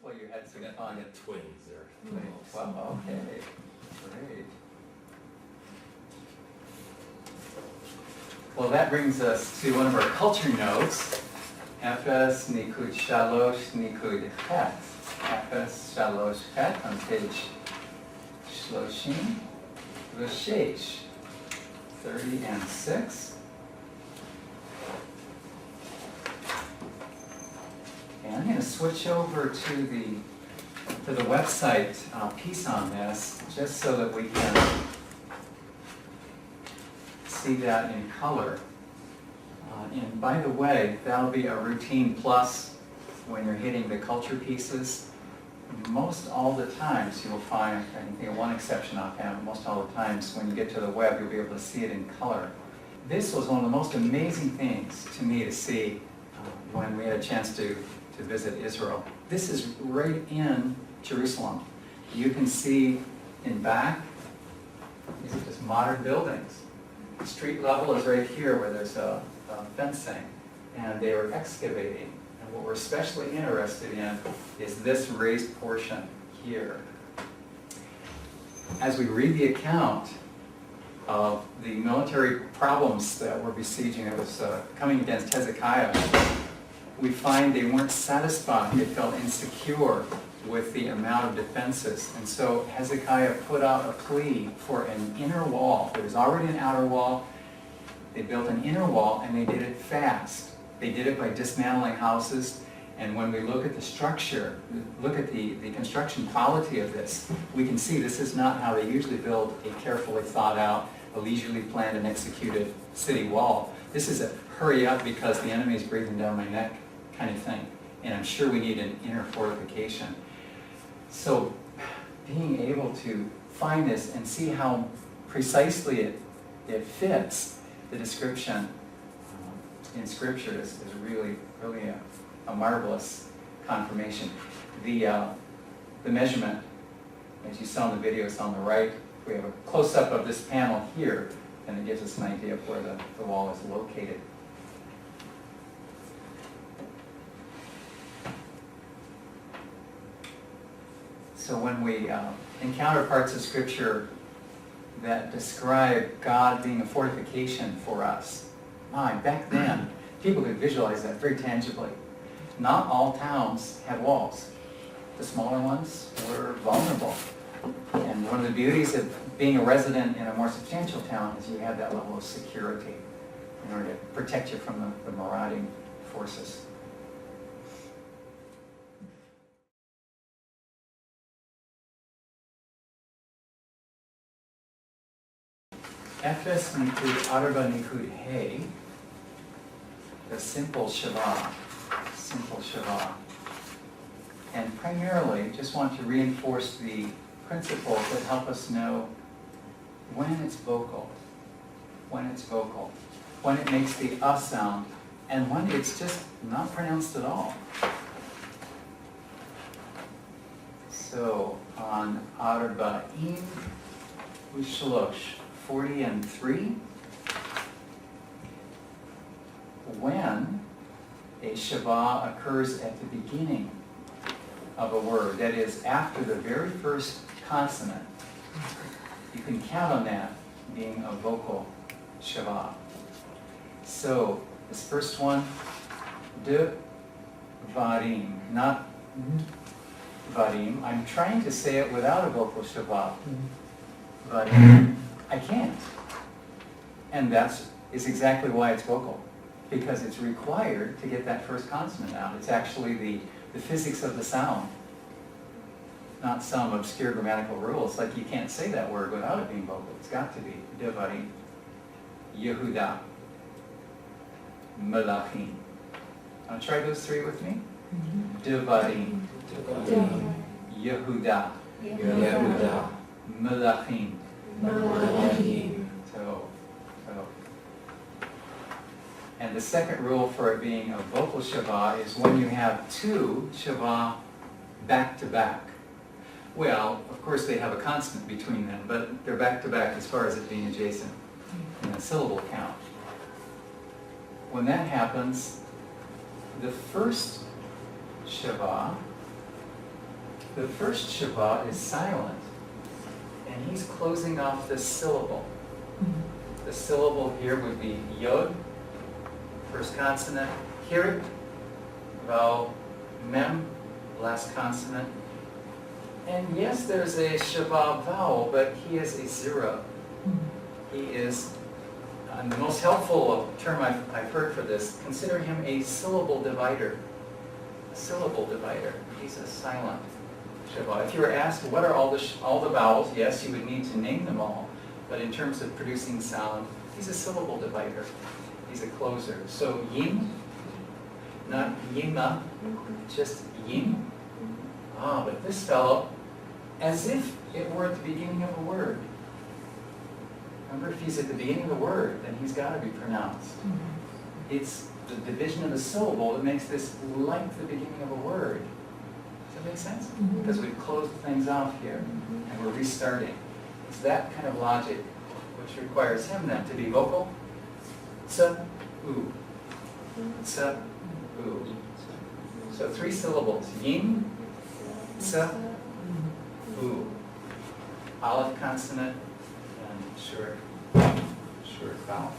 Hopefully you had some fun. I got twins there. Well, okay, great. Well, that brings us to one of our culture notes. Efes Nikud Shalosh Nikud Het. Efes Shalosh Het on page Shloshim V'Sheish, 30 and 6. And I'm going to switch over to the website piece on this, just so that we can see that in color. And by the way, that'll be a routine plus when you're hitting the culture pieces. Most all the times you'll find, I can think of one exception offhand, but most all the times when you get to the web, you'll be able to see it in color. This was one of the most amazing things to me to see when we had a chance to visit Israel. This is right in Jerusalem. You can see in back, these are just modern buildings. The street level is right here where there's a fencing, and they were excavating. And what we're especially interested in is this raised portion here. As we read the account of the military problems that were besieging, that was coming against Hezekiah, we find they weren't satisfied. They felt insecure with the amount of defenses. And so Hezekiah put out a plea for an inner wall. There was already an outer wall. They built an inner wall, and they did it fast. They did it by dismantling houses. And when we look at the structure, look at the construction quality of this, we can see this is not how they usually build a carefully thought out, a leisurely planned and executed city wall. This is a hurry up because the enemy is breathing down my neck kind of thing. And I'm sure we need an inner fortification. So being able to find this and see how precisely it fits the description in Scripture is really a marvelous confirmation. The measurement, as you saw in the video, is on the right. We have a close-up of this panel here, and it gives us an idea of where the wall is located. So when we encounter parts of Scripture that describe God being a fortification for us, back then, people could visualize that very tangibly. Not all towns had walls. The smaller ones were vulnerable. And one of the beauties of being a resident in a more substantial town is you have that level of security in order to protect you from the marauding forces. Efes Nikud Arba Nikud Hey, the simple Shavah. Simple Shavah. And primarily, just want to reinforce the principles that help us know when it's vocal, when it makes the sound, and when it's just not pronounced at all. So on Arba'im Ushlosh, 40 and 3, when a Shavah occurs at the beginning of a word, that is, after the very first consonant, you can count on that being a vocal Shavah. So, this first one, Dvarim, not Varim. I'm trying to say it without a vocal Shavah. Varim. I can't. And that is exactly why it's vocal. Because it's required to get that first consonant out. It's actually the physics of the sound, not some obscure grammatical rules. Like you can't say that word without it being vocal. It's got to be Devarim, Yehuda, Melachim. Want to try those three with me? Devarim, Yehuda, Melachim. And the second rule for it being a vocal Shavah is when you have two Shavah back to back. Well, of course they have a consonant between them, but they're back to back as far as it being adjacent in a syllable count. When that happens, the first Shavah The first shaba is silent, and he's closing off this syllable. The syllable here would be yod, first consonant, hirit, vowel, mem, last consonant. And yes, there's a shaba vowel, but he is a zero. He is, and the most helpful term I've heard for this, consider him a syllable divider. A syllable divider. He's a silent shaba. If you were asked what are all the vowels, yes, you would need to name them all. But in terms of producing sound, he's a syllable divider. He's a closer. So yin, not yima, just yin. Ah, but this fellow, as if it were at the beginning of a word. Remember, if he's at the beginning of the word, then he's got to be pronounced. It's the division of the syllable that makes this like the beginning of a word. Does that make sense? Because we've closed things off here, and we're restarting. It's that kind of logic which requires him then to be vocal. Tsa, oo. Tsa, oo. So 3 syllables. Yin, tsa, oo. Olive consonant and short vowel.